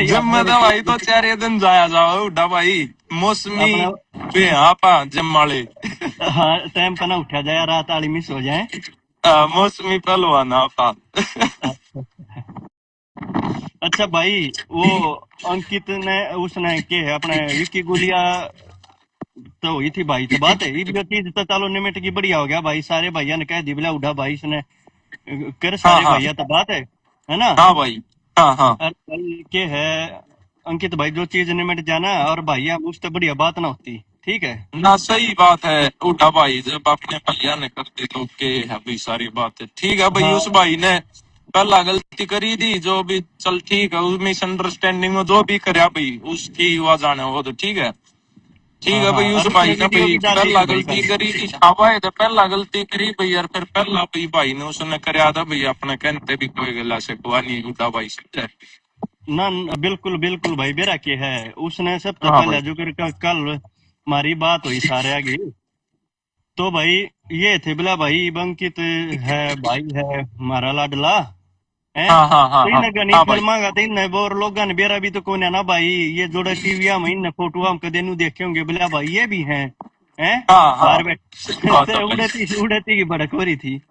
जब तो भाई तो 4 दिन जाया जाओ उड़ा भाई मौसमी अपना पे आपा जमाले हाँ टाइम पर ना उठा जाए, रात वाली मिस हो जाए। मौसमी पहलवान आपा। अच्छा भाई, वो अंकित ने उसने के है अपने विक्की गुलिया तो हुई थी भाई से बात है, ये चीज तो चलो निमिट की बढ़िया हो गया भाई, सारे भैया ने कह दी बोला उठा भाई इसने कर हाँ सारे हाँ भैया तो बात है ना। हाँ भाई। हाँ हाँ अरे भाई के है अंकित भाई, जो चीज निमिट जाना और भैया उससे बढ़िया बात ना होती, ठीक है। ना, सही बात है उठा भाई, जब अपने भैया ने कर दी तो के है भाई सारी बात है ठीक है भाई। उस हाँ भाई ने पहला गलती करी थी जो भी, चल ठीक है, उस मिसअंडरस्टैंडिंग में जो भी करया भाई उसकी हुआ जाने वो तो ठीक हाँ है हाँ, भाई। उस और उसने भाई ने वीडियो भाई भी डाल दी पहला थी भाई गलती कल। करी थी, हवा तो पहला गलती करी भाई यार, फिर पहला भाई ने उसने करया था भाई अपने कहते भी कोई गला से कुआ नहीं उठा भाई से। ना बिल्कुल बिल्कुल भाई, बेरा के है उसने सबसे हाँ भाई। पहले जो कर कल हमारी बात हुई सारे आगे, तो भाई ये थे बोला भाई बंकित है भाई है हमारा लाडला है, हाँ हाँ हाँ तो हाँ इन्हें गनी हाँ भाई। फिल्मा का तो इन्हें बोर लोग ने बेरा भी तो कौन है ना भाई, ये जोड़े टीवी में इन फोटो हम कदे नु देखे होंगे बोला भाई ये भी हैं हाँ हाँ बाहर सही बात है बैठे भाई। उड़ती की भड़क हो रही थी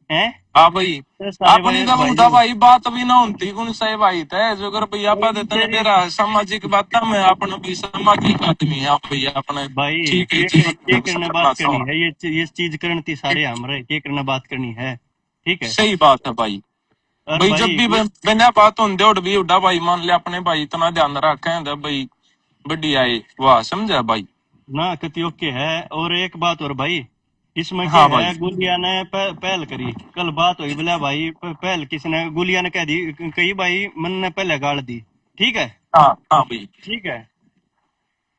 हैं। हाँ भाई। तो सारे अपनी भाई जब भाई उठा भाई बात भी ना होती कौन सही भाई थे जो कर भैया पा भाई देते ने तेरी बेरा सामाजिक बात में अपना भी सामाजिक आदमी है आप भैया अपने। भाई ठीक है के ठीक करने करना बात करनी चाहिए। है, ये चीज करनी थी सारे हमरे के करने बात करनी है, ठीक है। सही बात है भाई। और भाई जब भाई भी बिना बात होते उठ भी उड़ा भाई मान लिया अपने भाई इतना ध्यान रखे भाई बढ़िया है वाह समझा भाई। ना कति ओके है। और एक बात और भाई, इसमें क्या हाँ भाई। है गुलिया ने पहल करी, कल बात हुई बोला भाई पहल किसने, गुलिया ने कह दी कही भाई मन ने पहले गाड़ दी, ठीक है। हाँ हाँ भाई। ठीक है,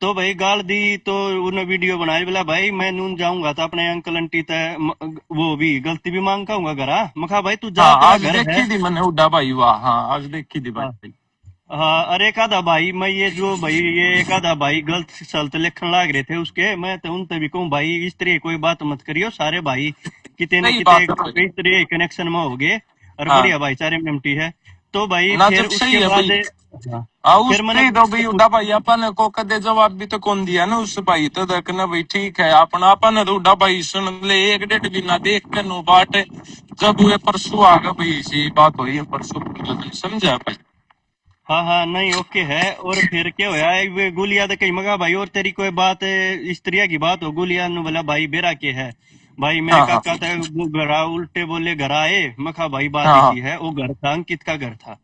तो भाई गाल दी तो उन्हें वीडियो बनाई बोला भाई मैं नून जाऊंगा तो अपने अंकल आंटी तय वो भी गलती भी मांग खाऊंगा घर आ मखा भाई तू जा हाँ तेरा आज घर है। देखी थी मैंने उड़ा भाई वाह हाँ आज देखी थी हाँ भाई। हाँ, अरे एक आधा भाई मैं ये जो भाई ये एक आधा भाई गलत सलत लिखन लाग रहे थे उसके, मैं तो उनसे भी कहूँ भाई इस तरह कोई बात मत करियो, सारे भाई किते न सही किते बात है भाई। इस तरह कनेक्शन में हो गए और हाँ बढ़िया भाईचारे में निपटी है। तो भाई ना फिर जब सही उसके है बाद भाई। हाँ, हाँ फिर मैंने उससे तो भाई उड़ा भाई अपन को कदे जवाब भी तो कौन दिया ना उस भाई तो देखना भाई ठीक है अपना अपन तो उड़ा भाई सुन ले एक डेढ़ भी ना देख कर नो बाट जब हुए परसों आ गए भाई इसी बात हुई है परसों समझा भाई। हाँ हाँ नहीं ओके है। और फिर क्या होया वे गुलिया तो कहीं मगा भाई और तेरी कोई बात इस तरह की बात हो, गुलिया ने बोला भाई बेरा के है भाई मेरे हाँ हाँ काका तो घर उल्टे बोले घर आए, मखा भाई बात हाँ हाँ इसी है वो घर था अंकित का घर था,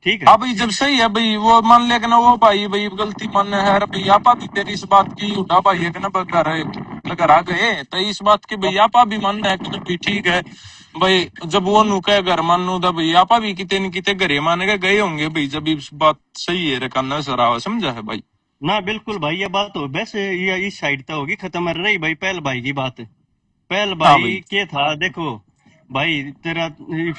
ठीक हाँ है। भाई जब सही है भाई वो मान लेगा ना वो भाई भाई गलती मान है यार भाई आपा भी तेरी इस बात की उठा भाई है कि ना घर आ गए तो इस बात की भाई आपा भी मान है कि भी ठीक है भाई। जब वो नु कहे घर मानू था भाई आपा भी किते न किते घरे मान के गए होंगे भाई जब इस बात सही है रखना सरावा समझा है भाई। ना बिल्कुल भाई ये बात हो वैसे ये इस साइड तो होगी खत्म, रही भाई पहल भाई की बात, पहल हाँ भाई। भाई के था देखो भाई तेरा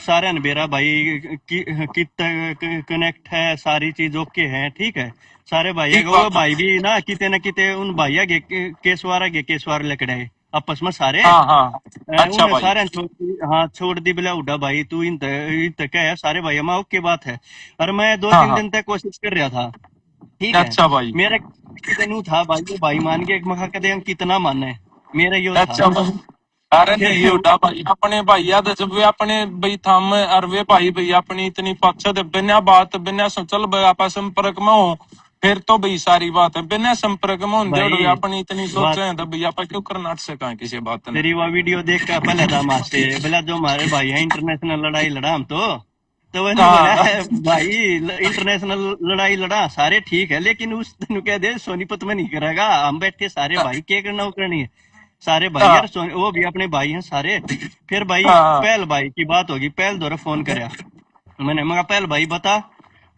सारे बेरा भाई कनेक्ट है सारी चीज ओके है, ठीक है। सारे भाई ठीक वो बात है। भाई भी ना किते न किते उन भैया के केसवार लकड़े आपस में सारे हाँ हाँ अच्छा उन भाई। सारे हाँ छोड़ दी बोला उड़ा भाई तू इन तक है सारे भाई मैं ओके बात है। और मैं दो हाँ तीन हाँ दिन तक कोशिश कर रहा था, ठीक है। अच्छा भाई। मेरा कितने नु था भाई वो भाई मान के मखा कदे हम कितना माने, मेरा यो था। अच्छा भाई। अरे नहीं फिर उड़ा भाई अपने भैया तो जब वे अपने भाई थाम और वे भाई भाई अपनी इतनी पाछद बिना बात बिना चल भाई आपस संपर्क में हो फिर तो भाई सारी बात है बिना संपर्क में होंगे और वे भाई अपनी इतनी सोच बात रहे हैं तो भैया आप क्यों करना अट सका किसी बात ने। तेरी वो वीडियो देख कर पहले था मासे बोला जो हमारे भाई है इंटरनेशनल लड़ाई लड़ा हम तो मैंने बोला हाँ भाई इंटरनेशनल लड़ाई लड़ा सारे ठीक है लेकिन उस दिन कह दे सोनीपत में नहीं करेगा, हम बैठे सारे भाई क्या करना वो करनी है, सारे भाई यार हाँ वो भी अपने भाई हैं सारे। फिर भाई हाँ पहल भाई की बात होगी, पहल द्वारा फोन कराया मैंने मगा पहल भाई बता,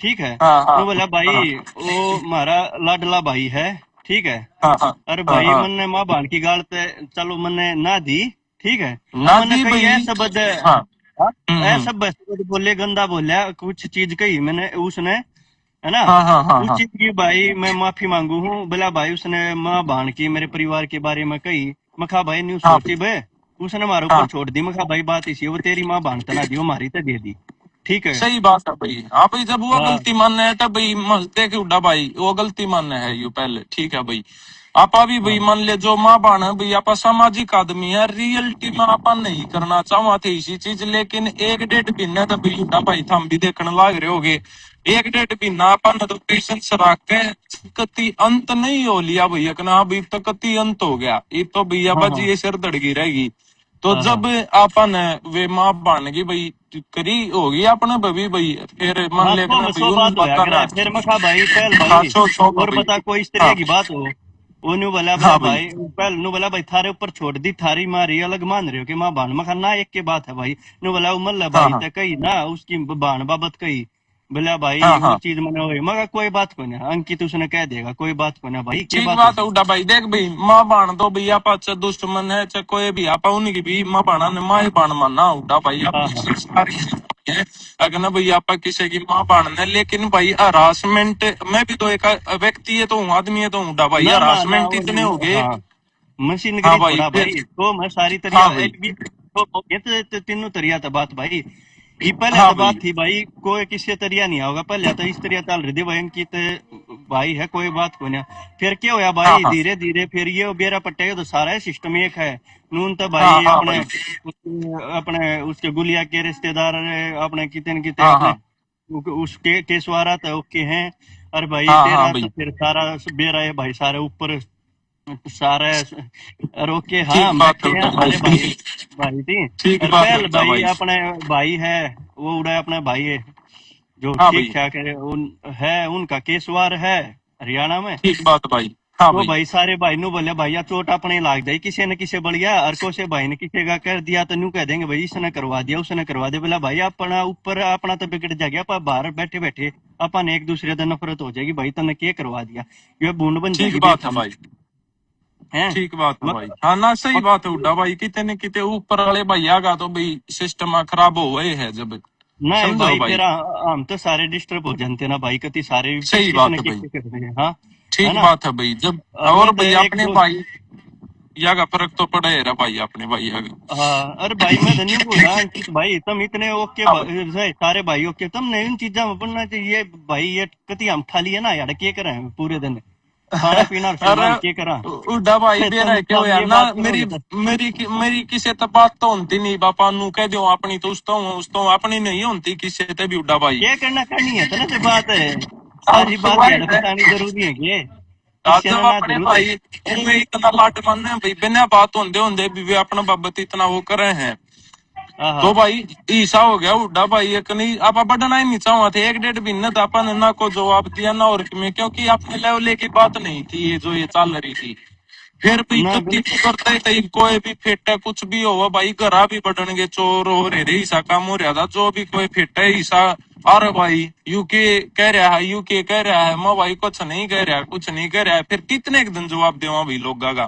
ठीक है। हाँ हाँ नु बोला भाई हाँ वो हमारा लाडला भाई है, ठीक है। हाँ हाँ अरे हाँ भाई हाँ मैंने माँ बाण की गाल पे चलो मैंने ना दी, ठीक है। अब मैंने नादी कही भाई। हाँ ऐसा शब्द बोले गंदा बोला कुछ चीज कही मैंने उसने, है ना। हाँ हाँ हाँ उस हाँ चीज की भाई मैं माफी मांगू हूँ बोला भाई उसने माँ बाण की मेरे परिवार के बारे में कही, मखा भाई न्यू हाँ सोची भाई उसने हमारे ऊपर हाँ छोड़ दी, मखा भाई बात इसी है, वो तेरी माँ बाण तना दी वो हमारी तो दे दी, ठीक है। सही बात है भाई। हाँ भाई, जब वो हाँ गलती मानना है तब भाई देख उड़ा भाई, वो गलती मानना है यू पहले, ठीक है भाई। आपा भी भाई हाँ मान ले जो माँ बाण है भाई, आपा सामाजिक आदमी है, रियलिटी में आपा नहीं करना चाहवा थे इसी चीज, लेकिन एक डेढ़ महीना तो भाई उड़ा भाई थम भी देखने लाग रहे होगे। एक डेढ़ महीना आपा न तो पेशेंस रख के कति अंत नहीं हो लिया भैया कहना अभी तो कति अंत हो गया, ये तो भैया हाँ बाजी हाँ ये सिर दड़गी रहेगी। तो हाँ जब हाँ अपन वे माँ बन गई भाई, करी होगी अपने भाभी भाई, फिर मन हाँ, लेकर सौ भाई उन बात होया बात करे ना फिर मखा भाई पहल हाँ भाई। सो और भाई। बता कोई इस तरह हाँ की बात हो, ओनू बोला बोला हाँ भाई। भाई पहल नु बोला भाई थारे ऊपर छोड़ दी, थारी मारी अलग मान रहे हो कि माँ बाण मखा ना एक के बात है भाई। नु बोला उमल हाँ भाई हाँ ते कही ना उसकी बाण बाबत कही, बोला भाई हाँ वो हाँ चीज मने हुई मगर कोई बात को ना, अंकित उसने कह देगा कोई बात को ना भाई, के ठीक बात बात है होगी। उड़ा भाई। देख भाई माँ बाण तो भाई आपा चाहे दुश्मन है चाहे कोई भी, आपा उनकी भी माँ बाणा ने माँ ही बाण मानना उड़ा भाई, आप हाँ हाँ संस्कार ही है। अगर ना भाई आपा किसी की माँ बाण ने, लेकिन भाई हरासमेंट, मैं भी तो एक व्यक्ति है तो हूँ, आदमी है तो हूँ उड़ा भाई, ना हरासमेंट इतने हो गए। हाँ हाँ मशीनगरी भाई थोड़ा फिर। भाई तो मैं सारी हाँ तरिया भाई। एक भी तो ये तो तीनों तरिया था बात भाई। ये पहले हाँ तो भाई। बात थी भाई कोई किसी तरिया नहीं होगा, पहले तो इस तरिया चल रही थी भाई इनकी तो भाई है कोई बात को ना। फिर क्या होया हाँ भाई हाँ धीरे धीरे फिर ये बेरा पट्टेगा तो सारा सिस्टम एक है। नून तो हाँ भाई हाँ अपने भाई। अपने उसके गुलिया के रिश्तेदार अपने कितने न कितने हाँ अपने हाँ उसके केसवारा तो ओके हैं। अरे भाई हाँ हाँ तेरा तो भाई। फिर सारा बेरा है भाई सारे ऊपर सारे रोके ठीक हाँ बात है बैठे हैं उड़ा सारे भाई। भाई। भाई थी ठीक और बात है पहल उड़ा भाई भाई। अपने भाई है वो उड़ा अपना भाई है जो हाँ ठीक भाई। ठाक है उन है उनका केसवार है हरियाणा में। ठीक बात भाई। हाँ तो भाई। भाई सारे भाई नु बोले भैया चोट अपने लाग जाए किसी ने किसी बढ़िया और कोसे भाई ने किसी का कर दिया तो न्यू कह देंगे भाई इसने करवा दिया उसने करवा दिया, बोला भाई अपना ऊपर अपना तो बिगड़ जाएगा पर बाहर बैठे बैठे अपन एक दूसरे से नफरत हो जाएगी भाई तने क्या करवा दिया, ये बूंद बन ठीक जाएगी बात है बेफालतू भाई। है। ठीक बात है भाई। मक, हाँ ना सही मक, बात है उड्डा भाई, कितने न कितने ऊपर वाले भैया का तो भाई सिस्टम खराब हो गए है जब, नहीं समझो भाई भाई। फिर हम तो सारे डिस्टर्ब हो जानते ना भाई कति सारे सही किसी बात ने है भाई। किसी करते हैं हाँ। है ठीक ना बात है भाई जब, और और मैं तो भाई एक अपने दो भाई या का फर्क तो पड़े है भाई अपने भाई का। हाँ अरे भाई मैं धन्य बोल रहा अंकित भाई तुम इतने ओके हाँ भाई। सारे भाई ओके तुम नहीं इन चीजा में बनना चाहिए भाई, ये कति हम खा लिए ना यार क्या करें पूरे दिन खाना पीना और अरे सोना क्या करा। उड़ा भाई बेरा तुम है क्यों सब यार ये ना, बात मेरी करोगे तो मेरी किसी तो बात तो होती नहीं बापा नु कह दो अपनी तो उस तो अपनी नहीं होती किसी ते भी उड़ा भाई। क्या करना करनी है तो ना से बात है, अब सारी तो बात भाई यार है, बतानी जरूरी है कि आज किसी जब ने ना अपने जरूरत है। भाई उनमें इतना लाड मन है भाई, बिना बात होंदे होंदे भी वे अपना बाबत इतना वो करे हैं। हाँ तो हाँ भाई ईसा हो गया उड्डा भाई, एक नहीं आप बढ़ना ही नहीं चाहवा थे, एक डेढ़ महीने तो अपन ना को जवाब दिया ना और में, क्योंकि अपने लेवल की बात नहीं थी ये जो ये चल रही थी। फिर भी ना कत्ती करते थे कोई भी फिट है कुछ भी हो भाई, घरा भी बढ़नगे चोर हो रहे ईसा काम हो रहा था, जो भी कोई फिट है ईसा। अरे भाई यूके कह रहा है, यूके कह रहा है, मैं भाई कुछ नहीं कह रहा, कुछ नहीं कह रहा है, फिर कितने एक दिन जवाब देवा भाई लोग का।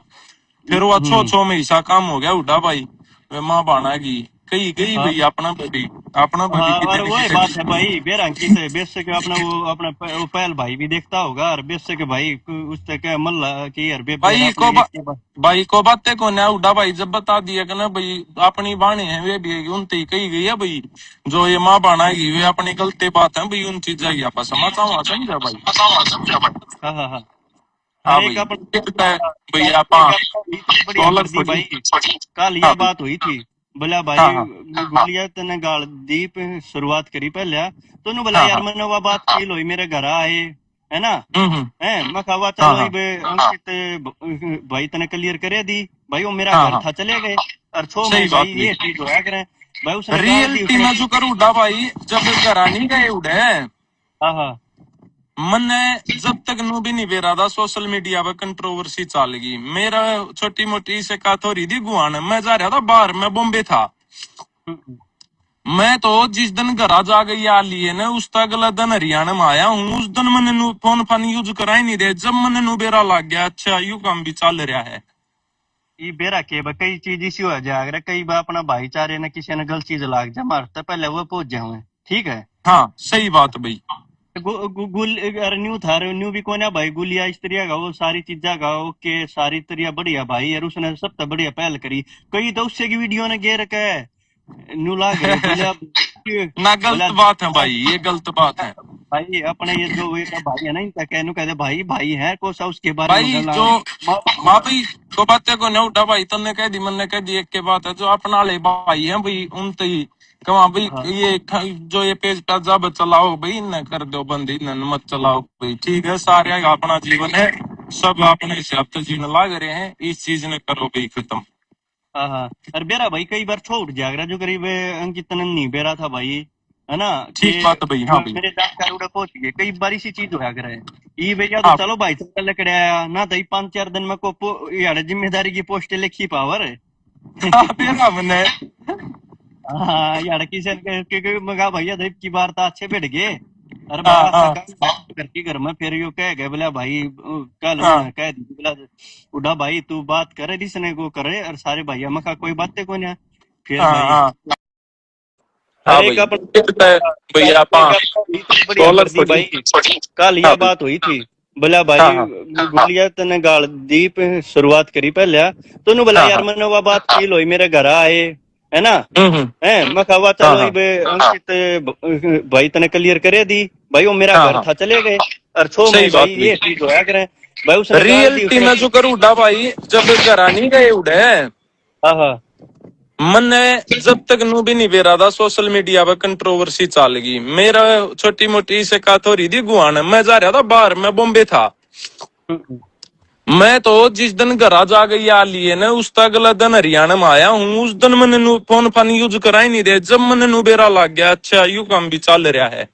फिर वो अच्छो हम्म अच्छो में ईसा काम हो गया उड़ा भाई, वे माँ बाना की कही गई हाँ भाई अपना बड़ी हाँ और कितने वही बात है कितने। भाई बेर अंकित है बेशक अपना वो अपना वो पहल भाई भी देखता होगा और बेशक भाई उससे क्या मल्ला कि यार बेर भाई अपने एक के बाद। भाई को बातें को ना उड़ा भाई, जब बता दिया कि ना भाई अपनी बाणी है वे भी उनते ही कही गई है भाई, जो ये माँ बनाएगी वे अपनी गलती बात है भाई, उन चीजें की आप समझा समझा भाई। हाँ हाँ हाँ हर हाँ एक भाई अपना ठीक है भाई आप एक अपना इतनी बढ़िया डॉलर कर दी छोड़ी। भाई। कल हाँ यह भाई। बात हुई थी, बोला हाँ भाई हाँ गुलिया तने गाल दीप शुरुआत करी पहले तो नु बोला हाँ यार हाँ। मैंने वो बात फील हुई मेरे घर आए है ना। हम्म। है मैं कहा हाँ चलो हाँ बे अंकित भाई तने क्लियर करे दी भाई वो मेरा हाँ घर हाँ। था चले गए और छो सही में भाई बात भाई। ये चीज होया करें भाई उसने गाल दी रियलिटी उसने। में जो करूँ उड़ा भाई, जब घर नहीं गए उड़े हाँ हाँ मैंने जब तक नू भी नहीं बेरा था सोशल मीडिया पे कंट्रोवर्सी चल गई, मेरा छोटी मोटी से बात हो रही थी गुआन, मैं जा रहा था बाहर, मैं बॉम्बे था। हम्म, मैं तो जिस दिन घर जा गई आ लिए ने उस तक अगला दिन हरियाणा में आया हूँ, उस दिन मैंने नू फोन फान यूज करा ही नहीं दे, जब मैंने नू बेरा लग गया अच्छा यू काम भी चल रहा है। ये बेरा के बा कई चीज इसी हो जाए अगर कई बार अपना भाईचारे ने किसी ने गलत चीज लाग जा मारता पहले वो पहुंच जाए ठीक है। हाँ सही बात भाई। गुल अरे न्यू था न्यू भी कोने भाई गुलिया इस तरह का वो सारी चीजा का ओके सारी तरह बढ़िया भाई यार उसने सब तो बढ़िया पहल करी कई तो उससे की वीडियो ने गे रखा है न्यू ला गए बोले अब ना बोला गलत बात है भाई, ये गलत बात है भाई अपने ये जो एक भाई है ना इनका कहने कहते भाई भाई है को सा उसके बारे में भाई। गला जो माँ भाई तो बातें को नहीं उठा भाई, तुमने कह दी मैंने कह दी, एक के बात है जो अपना वाले भाई है भाई उन ही कमा भाई। हाँ ये जो ये पेज का जब चलाओ भाई, इन्हें कर दो बंद, इन्हें मत चलाओ भाई, ठीक है। सारे का अपना जीवन है, सब अपने हिसाब से जीने लग रहे हैं, इस चीज ने करो भाई खत्म। हाँ हाँ। और बेरा भाई कई बार छोड़ जागरा जो करीब अंकित नहीं बेरा था भाई है ना कि ठीक बात है भाई, हाँ भाई। मेरे जानकार उड़ा पहुंच गए कई बार इसी चीज होया करे ये भैया तो हाँ चलो भाई चल लकड़े आया ना तो 5-4 दिन में को यार जिम्मेदारी की पोस्ट लिखी पावर हाँ, फिर हमने हाँ यार किसी के मगा भैया देव की बार तो अच्छे बैठ गए अरे हाँ बड़ा हाँ सका करके घर में फिर यो कह गए बोला भाई कल हाँ उन्हें कह दी बोला उड़ा भाई तू बात करे जिसने को करे और सारे भैया मखा कोई बातें को ना फिर हाँ भाई हाँ हाँ हर एक भाई, अपन भैया एक अपन इतनी बढ़िया डॉलर कर दी भाई कल हाँ यह भाई, बात हुई थी बोला हाँ भाई हाँ गुलिया तने गाल दी शुरुआत करी पहले तो बोला हाँ यार हाँ मैंने वह बात फील हुई मेरे घर आए है ना हम्म। है मैं कहा हाँ चलो हाँ अंकित भाई तने क्लियर करे दी भाई वो मेरा हाँ घर हाँ, था चले गए और छो सही में बात भाई भाई। ये चीज होया करे भाई उसने गाल दी रियलिटी उसने में जो करूँ उड़ा भाई, जब घर नहीं गए उड़े, हाँ हाँ मैंने जब तक नू भी नहीं बेरा था, सोशल मीडिया पर कंट्रोवर्सी चल गई, मेरा छोटी मोटी से बात हो रही थी गुआन, मैं जा रहा था बाहर, मैं बॉम्बे था। हम्म, मैं तो जिस दिन घर जा गई आ लिए ना, उस तक अगला दिन हरियाणा में आया हूँ, उस दिन मैंने नू फोन फान यूज करा ही नहीं दे, जब मैंने नू बेरा लग गया अच्छा यू काम भी चल रहा है।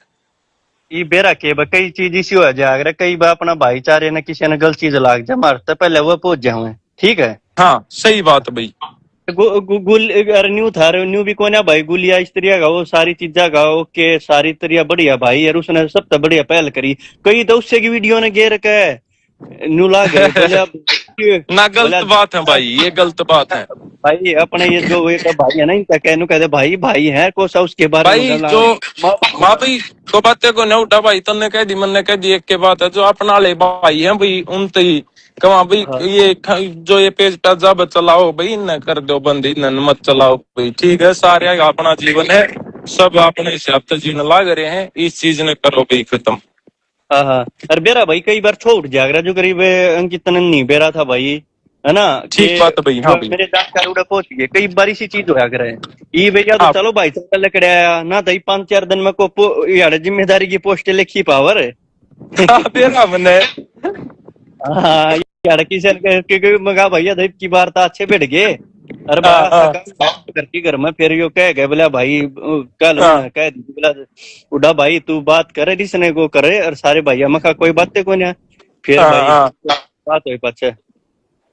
ये बेरा के बा कई चीज इसी हो जाए अगर कई बार अपना भाईचारे ने किसी ने गलत चीज लाग जाए मार तो पहले वो पहुंच जाऊं ठीक है हाँ सही बात भाई। गुल अरे न्यू था न्यू भी कोना भाई गुलिया इस तरह का वो सारी चीजा का ओके सारी तरह बढ़िया भाई यार उसने सब तो बढ़िया पहल करी कई तो उससे की वीडियो ने घेर के न्यू ला गए बोले अब ना बोला गलत बात है भाई, ये गलत बात है भाई अपने ये जो एक भाई है ना इनका कहने कहते भाई भाई है को सा उसके बारे में भाई। गला जो माँ भाई तो बातें को नहीं उठा भाई, तुमने कह दी मैंने कह दी, एक के बात है जो अपना वाले भाई है भाई उन ही कमा भाई। हाँ ये जो ये पेज का जब चलाओ भाई, इन्हें कर दो बंद, इन्हें मत चलाओ भाई, ठीक है। सारे का अपना जीवन है, सब अपने हिसाब से जीने लग रहे हैं, इस चीज ने करो भाई खत्म। हाँ हाँ। अरे बेरा भाई कई बार छोड़ जागरा जो करीब अंकित ने नहीं बेरा था भाई है ना कि ठीक बात है भाई, हाँ भाई। मेरे जानकार उड़ा पहुंच गए कई बार इसी चीज होया करे ये भैया तो हाँ चलो भाई चल लकड़े आया ना तो 5-4 दिन में को यार जिम्मेदारी की पोस्ट लिखी पावर हाँ, फिर हमने हाँ यार किसी ने मगा भैया देव की बार तो अच्छे बैठ गए अरे हाँ बड़ा हाँ सका करके घर में फिर यो कह गए बोला भाई कल हाँ उन्हें कह दी बोला उड़ा भाई तू बात करे जिसने को करे और सारे भैया मखा कोई बातें को ना फिर हाँ भाई हाँ बात हुई पचे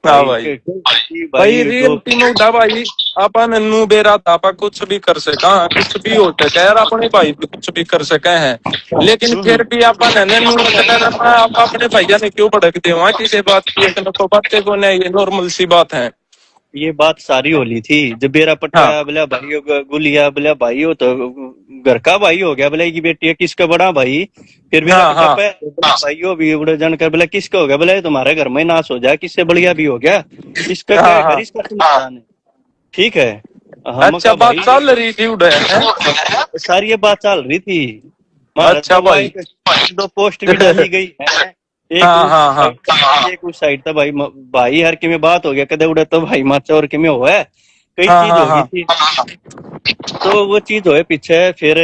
हाँ भाई भाई। भाई भाई जो रियलिटी में उठा भाई, अपन नू बेरा था, आपा कुछ भी कर सका, कुछ भी हो सके यार, अपने भाई भी कुछ भी कर सके हैं, लेकिन फिर भी अपन है नू आप अपने भैया ने क्यों भड़कते हो किसी बात की, एक तो बातें को नहीं, ये नॉर्मल सी बात है। ये बात सारी होली थी जब बेरा पट्टा हाँ बोला भाई गुलिया बोला भाई हो तो घर का भाई हो गया बोला की बेटी है किसका बड़ा भाई फिर बेरा हाँ पट्टा हाँ भाई हो भी बड़ा जानकर बोला किसका हो गया बोला ये तुम्हारे घर में नाश हो जाए किससे बढ़िया भी हो गया इसका क्या हाँ है घर हाँ। इसका नुकसान है ठीक है हम अच्छा का बात भाई चल रही थी उड़े हैं? सारी ये बात चल रही थी महाराज अच्छा तो भाई। एक 2 पोस्ट भी डाली गई है हाँ हाँ हाँ एक उस साइड था भाई भाई हर की में बात हो गया कदे उड़ा तो भाई माचा और की में हुआ है कई हाँ चीज हाँ हो गई हाँ थी तो वो चीज होए पीछे फिर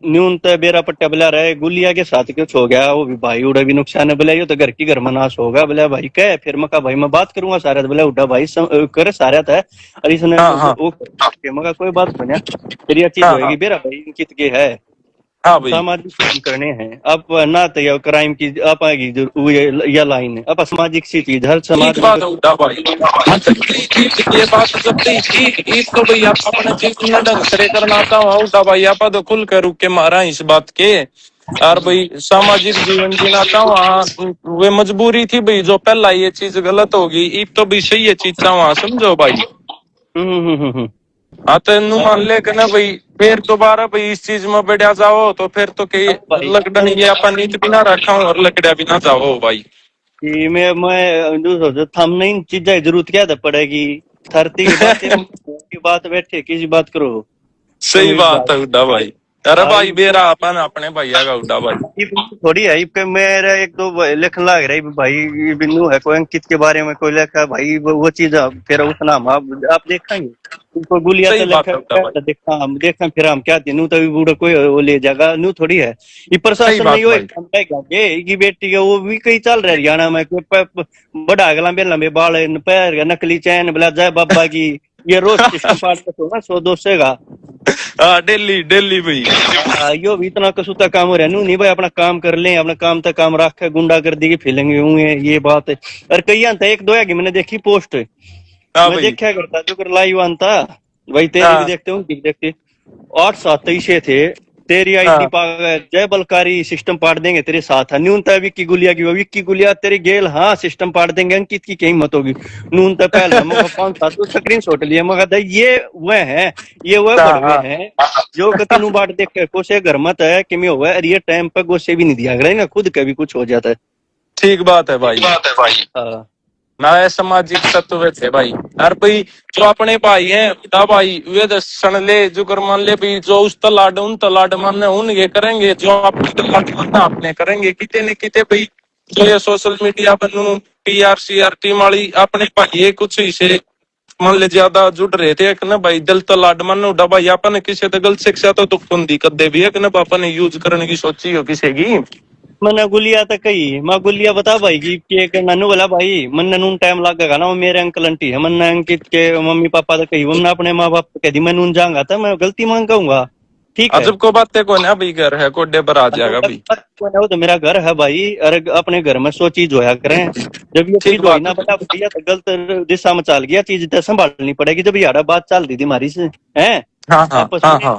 न्यून तो बेरा पट्टा बुला रहे गुलिया के साथ कुछ हो गया वो भी भाई उड़ा भी नुकसान है बोला ये तो घर की घर में नाश होगा बोला भाई क्या फिर मैं कहा भाई मैं बात करूंगा सारा बोला उड़ा भाई करे सारा था अरे इसने हाँ हाँ वो मैं कहा कोई बात बना फिर यह चीज हाँ होएगी हाँ बेरा भाई इनकी के है हाँ भाई। सामाजिक काम करने हैं अब ना तो यह क्राइम की आप आएगी जो या लाइन है अब सामाजिक सी चीज हर ठीक समाज में बात है उड़ा भाई। अच्छा ये बात जब ठीक तो भाई आप अपने चीज में ढंग से करना आता हूँ उड़ा भाई, आप तो खुल कर रुक के मारा इस बात के, और भाई सामाजिक जीवन जीना चाहूँ हाँ, वे मजबूरी थी भाई, जो पहला ये चीज गलत होगी अब तो भी सही है चीज चाहूँ समझो भाई। हम्म। हाँ तो नू मान ले के ना भाई, फिर दोबारा भाई इस चीज में बढ़िया जाओ तो फिर तो कई अब भाई लकड़न ये अपन नीत भी ना रखा हूँ और लकड़िया भी ना जाओ भाई। कि मैं जो सोचो हमने इन चीजें की जरूरत क्या था पड़ेगी थरती की बात बैठे किसी बात करो सही बात है उड्डा भाई। अरे भाई मेरा अपन अपने भैया का उड्डा भाई। ये बिल्कुल थोड़ी है कि मेरा एक दो लिखने लग रहा है भाई, ये बिन्नू है कोई अंकित के बारे में कोई लिखा है भाई, वो चीज फिर उस नाम आप देखेंगे कोई गुलिया तो सही बात लिखा है उड्डा भाई। है, देखा हम देखा फिर हम क्या नू तो बूढ़ा कोई वो ले जाएगा, नू थोड़ी है। ये सही प्रशासन में बात यो एक भाई। काम है की बेटी है वो भी कहीं चल रहा है हरियाणा में, कोई बड़ा लंबे लंबे बाल पैर नकली चैन बोला जय बाबा की, ये रोज सिस्टम पार्ट का होगा 100-200 का। हाँ दिल्ली दिल्ली भाई। यो भी इतना कसूता काम हो रहा है, नू नहीं भाई अपना काम कर ले, अपना काम तक काम रख के गुंडागर्दी की फीलिंग हुई है ये बात है। और कई आता एक दो है कि मैंने देखी पोस्ट, हाँ मैं भाई। देखा करता जो कर लाइव आता भाई, तेरी भी हाँ देखते हूँ उनकी भी देखते, 8-7 थे तेरी आईडी हाँ। पा जय बलकारी सिस्टम पाट देंगे तेरे साथ है, न्यूनतः विक्की गुलिया की, विक्की गुलिया तेरी गेल हाँ सिस्टम पाट देंगे, अंकित की हिम्मत होगी न्यूनतः पहले मगर 5-7 स्क्रीन शॉट लिए मगर ये वह है, ये वह हाँ बड़वे हाँ। हैं जो कतीनू बाट देख के कोसे घर मत है कि मैं हुआ और ये टाइम पर गोसे भी नहीं दिया गया ना, खुद कभी कुछ हो जाता है। ठीक बात है भाई। हाँ ना सामाजिक तत्व थे भाई। और भाई जो अपने भाई हैं उड़ा भाई वे दर्शन ले जो कर मान ले भाई, जो उस तलाड उन तलाड मानने उन ये करेंगे, जो अपने तलाड मानना अपने करेंगे किते न किते भाई। जो ये सोशल मीडिया बनू टीआरसी वाली अपने भाई ये कुछ इसे मान ले ज्यादा जुड़ रहे थे एक ना भाई, दिल तलाड मन उड़ा भाई अपन किसी तो गलत शिक्षा तो दुख होती कदे भी एक ना अपन यूज करने की सोची हो किसी की। मन्ना गुलिया तक कही माँ गुलिया बता भाई की एक नन्नू बोला भाई मन्ना नून टाइम लगेगा ना, वो मेरे अंकल आंटी है मन्ना अंकित के मम्मी पापा तक कही, वरना अपने माँ बाप कह दी मैं नून जाऊंगा तो मैं गलती मांग कहूंगा, ठीक है। अजब को बात है कौन है भाई, घर है कोडे पर आ जाएगा भाई। वो तो मेरा घर है भाई, और अपने घर में 100 चीज होया करें, जब ये ठीक चीज हुई बात ना है। बता भैया तो गलत दिशा में चल गया, चीज तो संभालनी पड़ेगी, जब यार बात चल दी थी हमारी से है हाँ हाँ आपस हाँ में, हाँ।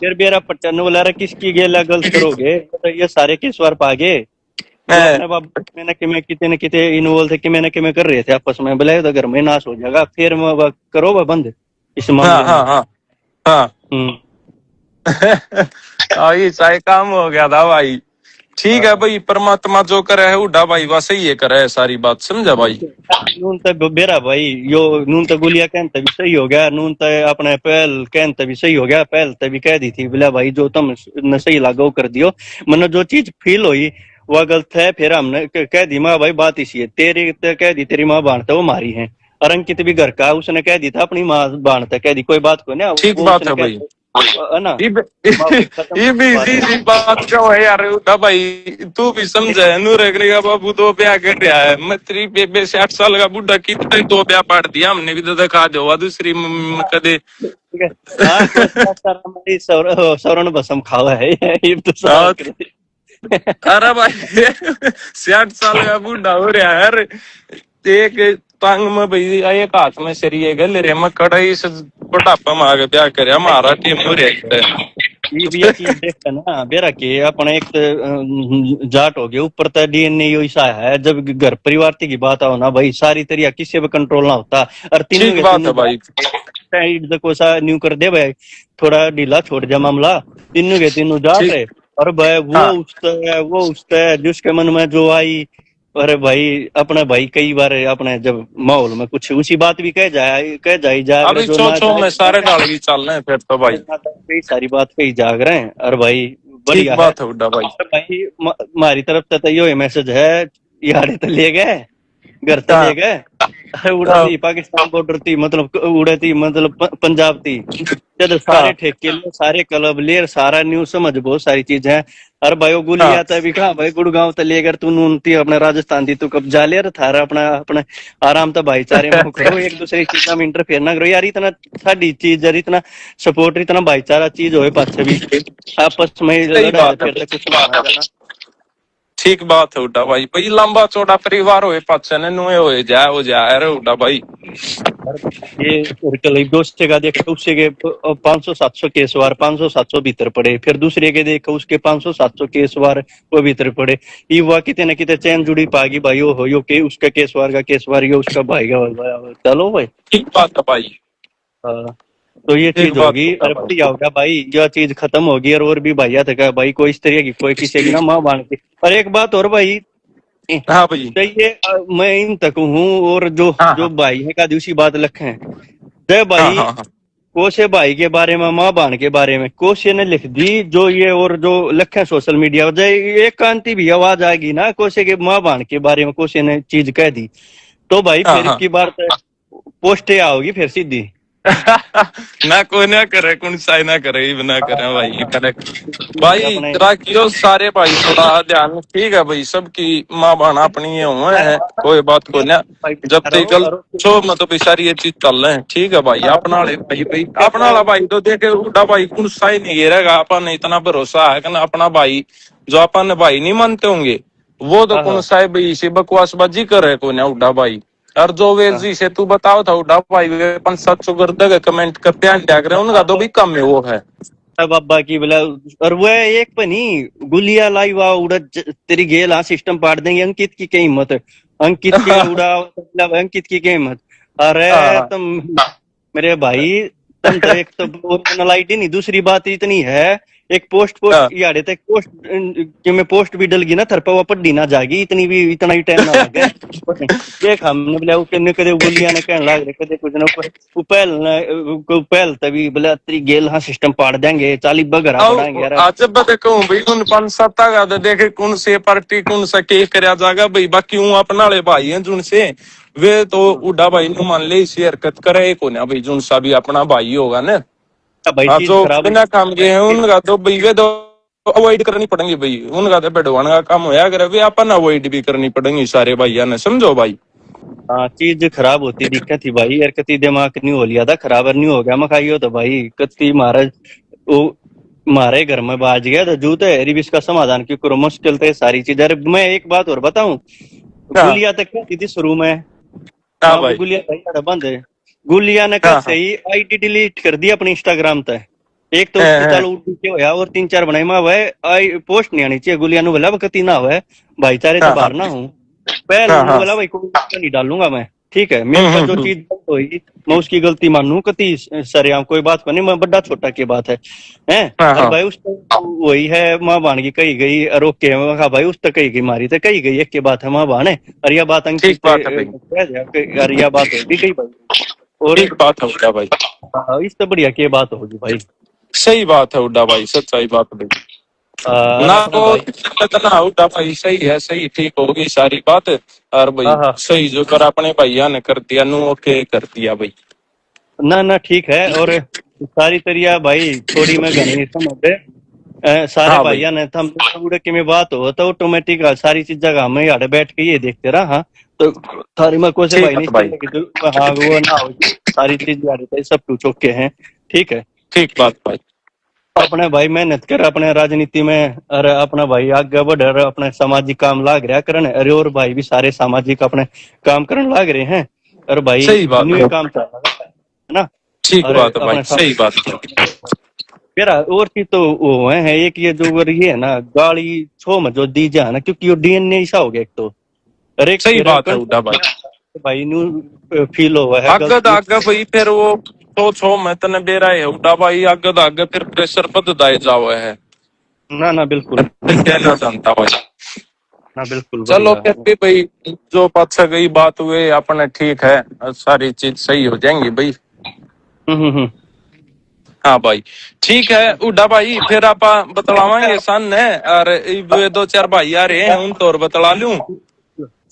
फिर बेरा पट्टन बोला रहा किसकी गेला गलत करोगे तो ये सारे केस वार पागे, तो अपने बाप मैंने कि मैं कितने न कितने इन्वॉल्व थे कि मैंने कि मैं कर रहे थे आपस में, बोले तो घर में नाश हो जाएगा, फिर करो वह बंद इस हाँ मामले में। हाँ हाँ हाँ। हम्म। ये चाहे काम हो गया था भाई। ठीक है भाई, परमात्मा जो करे है उड़ा भाई वैसे ही ये करे है, सारी बात समझा भाई। नून तक बेरा भाई यो नून तक गुलिया कहन तभी सही हो गया, नून तक अपने पहल कहन तभी सही हो गया, पहल तभी कह दी थी बोला भाई जो तुम न सही लागो कर दियो, मतलब जो चीज फील हुई वह गलत है, फिर हमने कह दी माँ भाई बात इसी है, तेरी तो कह दी तेरी माँ बांटता वो मारी है, और अंकित भी घर का उसने कह दी था अपनी माँ बांटता कह दी कोई बात को ना, ठीक वो बात उसने है कह भाई। है ना ये भी इसी बात का है यार उड़ा भाई। तू भी समझे नू रेगरेगा बाबू दो ब्याह कर रहा है, मैं तेरी बेबे से 8 साल का बुढ़ा कितना ही 2 ब्याह पाड़ दिया हमने भी तो दिखा दो दूसरी कदे। ठीक है। हाँ कोई हमारी सौरन बसम खावा है ये तो सवाल कर अरे भाई 60 साल का बूढ़ा हो रहा है यार, एक टांग में भाई एक हाथ में शरीर गल रे मैं कड़ाई से बुढ़ापा में आगे ब्याह करे हमारा टीम हो रहा है। ये भी ये चीज देखते ना बेरा के अपने एक जाट हो गया ऊपर तो डीएनए यो ऐसा है, जब घर परिवार की बात आओ ना भाई सारी तरिया किसी पे कंट्रोल ना होता, और तीनों ठीक बात है भाई। साइड को सा न्यू कर दे भाई, थोड़ा ढीला छोड़ जा मामला, तीनों के तीनों जाट ठीक। है, और भाई हाँ वो उठता है जिसके मन में जो आई, अरे भाई अपने भाई कई बार अपने जब माहौल में कुछ उसी बात भी कह जाए जाग रहे अभी जो छो ना छो में सारे डाल की चल रहे हैं फिर तो भाई। कई सारी बात कही जाग रहे हैं, और भाई ठीक बढ़िया है। बात है उड्डा भाई। और भाई हमारी तरफ तो यो मैसेज है, यारे तो ले गए घर तो ले गए, उड़ा थी पाकिस्तान बॉर्डर थी मतलब उड़े थी मतलब पंजाब थी, जब सारे ठेके ले सारे क्लब ले सारा न्यूज समझ बहुत सारी चीज है, और भाई वो गोली आता भी कहा भाई गुड़गांव तो लेकर तू नून थी अपने राजस्थान थी तू कब्जा ले थारा अपना अपने आराम तो भाईचारे में करो, एक दूसरे की चीज में इंटरफेयर ना करो यार, इतना साड़ी चीज यार इतना सपोर्ट इतना भाईचारा चीज हो पाछे भी आपस में लड़ाई फिर कुछ ना। ठीक बात है उड्डा भाई। भाई लंबा चौड़ा परिवार होए पाछे ने नुए होए जाए हो जाए रे उड्डा भाई। ये कल दोस्त का देखा उससे के 500-700 केस वार 500-700 भीतर पड़े, फिर दूसरे के देखा उसके 500-700 केस वार वो भीतर पड़े, ये हुआ कितने न कितने चैन जुड़ी पागी भाई हो यो के उसका केस वार का केस वार यो उसका भाई का, चलो भाई ठीक बात है भाई। हाँ। तो ये चीज होगी और बढ़िया होगा भाई, यह चीज खत्म होगी, और भी भैया था भाई कोई इस तरह की कोई किसी की ना माँ बांध के, और एक बात और भाई हाँ भाई। तो ये मैं इन तक हूँ, और जो हाँ जो हाँ भाई है का दूसरी बात लखे जय हाँ भाई हाँ हाँ कोसे भाई के बारे में, माँ बहन के बारे में कोसे ने लिख दी जो ये, और जो लखे सोशल मीडिया पर एक कांति भी आवाज आएगी ना कोसे के माँ बहन के बारे में, कोसे ने चीज कह दी तो भाई हाँ फिर हाँ की बार पोस्टें आओगी फिर सीधी। ना कोई ना करे, कौन सा ना करे, ये ना करे भाई, ये करे भाई। अपने रखियो सारे भाई थोड़ा ध्यान, ठीक है भाई, सबकी माँ बहन अपनी ये हुए हैं, कोई बात को ना। भाई जब तक कल और छो मतलब सारी ये चीज चल रहे हैं, ठीक है भाई। अपना वाले भाई भाई अपना वाला भाई तो देखे उड़ा भाई, कौन सा ही नहीं गिरेगा। अपन ने इतना भरोसा है कि ना अपना भाई जो अपन भाई नहीं मानते होंगे, वो तो कौन सा है भाई इसे बकवासबाजी कर रहे को ना उड़ा भाई। और जो वे जी से तू बताओ था उड़ा भाई, वे 500-700 कर कमेंट करते हैं क्या करे, उनका तो भी कम है वो है। बाबा की बोला, और वो एक पनी गुलिया लाई वाह उड़ा तेरी गेल, हाँ सिस्टम पाट देंगे। अंकित की क्या हिम्मत है, अंकित के उड़ा मतलब अंकित की क्या हिम्मत। अरे हाँ तुम मेरे भाई, तुम तो एक तो ओरिजिनल आईडी नहीं, दूसरी बात इतनी है एक पोस्ट हाँ यार तक पोस्ट कि मैं पोस्ट भी डल गई ना थरपा हुआ पड्डी ना जागी, इतनी भी इतना ही टाइम ना लगे। देख हमने बोला वो कदे गुलिया ने कहने लग रहे कदे कुछ ना पहल तभी बोला तेरी गेल, हाँ सिस्टम पाड़ देंगे 40 बगरा बढ़ाएंगे यार। आज देखो भाई उन 5-7 का देखे कौन से पार्टी कौन सा के करया जाएगा भाई। बाकी हूँ अपना वाले भाई हैं जुन से वे तो उड़ा भाई नु मान ले इसी हरकत करे को ना भाई, जुन सा भी अपना भाई होगा ना। भाई हाँ चीज जो खराब बिना काम के हैं उनका तो भाई वे तो अवॉइड करनी पड़ेंगी भाई, उनका तो बढ़वाने का काम होया करे, वे अपन अवॉइड भी करनी पड़ेंगी सारे भैया ने, समझो भाई। हाँ चीज खराब होती दिक्कत थी भाई यार, कति दिमाग नहीं हो लिया था खराब नहीं हो गया मखाइयो तो भाई कति महाराज वो हमारे घर में बाज गया तो जूते है इसका समाधान क्यों करो, मुश्किल तो सारी चीज। अरे मैं एक बात और बताऊं, हाँ गुलिया तक क्या थी शुरू में, हाँ अब भाई गुलिया भाई बंद है। गुलिया ने हाँ कैसे ही आईडी डिलीट कर दी अपनी इंस्टाग्राम तक, एक तो हाँ उसकी हाँ चालू उठी होया और 3-4 बनाई में हुआ आई पोस्ट नहीं आनी चाहिए। गुलिया नु बोला कति ना हुआ भाईचारे से हाँ बाहर ना हूँ, पहले हाँ नु हाँ बोला भाई कोई नहीं डालूंगा मैं, ठीक है मेरे पर जो हम्म। चीज गलत हुई मैं उसकी गलती मानू कति सरेआम, कोई बात नहीं मैं बड़ा छोटा की बात है हैं। हाँ और हाँ भाई उस वही है माँ बाण की कही गई रोके, मैं कहा भाई उस तक कही गई मारी तो कही गई एक के बात है माँ बाण है। और यह बात ठीक अंकित बात है भाई, और यह बात होगी कही भाई, और ठीक बात है उड़ा भाई, इससे बढ़िया की बात होगी भाई। सही बात है उड़ा भाई, सच्चाई बात है भाई। और ना अपना तो भाई इतना उड़ा भाई सही है, सही ठीक होगी सारी बात। और भाई हाँ हाँ सही जो कर अपने भैया ने कर दिया नु ओके कर दिया भाई। ना ठीक है। और सारी तरिया भाई थोड़ी मैं घनी समझ सारे हाँ भाई भाइया ने थम उड़ के में बात हो तो ऑटोमेटिक सारी चीजें हम यार बैठ के ये देखते रहा। हाँ तो थारी में कोई से ठीक भाई नहीं बात भाई, हाँ वो ना हो सारी चीज यार सब टू चौके हैं, ठीक है। ठीक बात भाई। अपने भाई मेहनत कर अपने राजनीति में, अरे अपना भाई आगे बढ़ रहे अपने सामाजिक काम लाग रहा करने, अरे और भाई भी सारे सामाजिक अपने काम करने लाग रहे हैं। और भाई सही बात न्यू है, काम चल रहा है ना। ठीक और बात है भाई, अपने सही बात है। फिर और चीज तो वो है एक ये जो ये है ना गाड़ी छो में जो दी जा ना, क्योंकि वो डीएनए ऐसा हो गया एक तो, अरे सही बात है उड़ा भाई। भाई न्यू फील हुआ है आगे तो आगे भाई फिर वो तो छो में तने बेरा है उड़ा भाई, आगे तो आगे फिर प्रेशर बढ़ता ही जावे है। ना बिल्कुल फिर कहना जानता भाई। ना बिल्कुल चलो बढ़िया। फिर भी भाई जो पाछा गई बात हुए अपने ठीक है, सारी चीज सही हो जाएंगी भाई। हम्म। हाँ भाई ठीक है उड़ा भाई, फिर आप बतलावांगे सन ने, और ये 2-4 भाई आ रहे हैं उन तो और बतला लूं।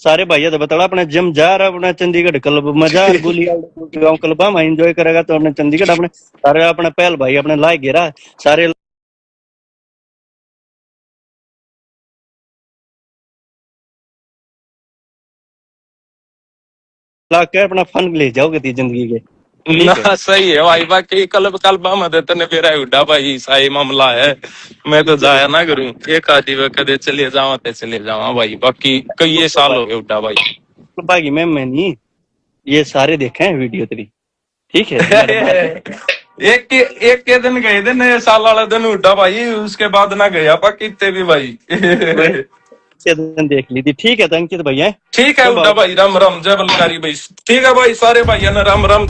सारे भैया तो बता अपने जिम जा रहा अपना चंडीगढ़ क्लब में जा गुलिया गाँव क्लब में एंजॉय करेगा तो अपने चंडीगढ़ अपने सारे अपने पहल भाई अपने लाए गिरा सारे ला के अपना फन ले जाओगे ती जिंदगी के, ठीक है। ना सही है भाई, बाकी कल कल मदद ने फिर उड़ा भाई सही मामला है। मैं तो जाया ना करूं एक आधी वे कदे चले जावा ते चले जावा भाई, बाकी कई साल हो गए उड़ा भाई। बाकी मैं नहीं ये सारे देखे हैं वीडियो तेरी, ठीक है। एक के दिन गए थे नए साल वाला दिन उड़ा भाई, उसके बाद ना गया बाकी इतने भी भाई। दिन देख ली थी, ठीक है तो अंकित भैया ठीक है उड़ा भाई, राम राम जय बलकारी भाई। ठीक है भाई सारे भाइयों ने राम राम।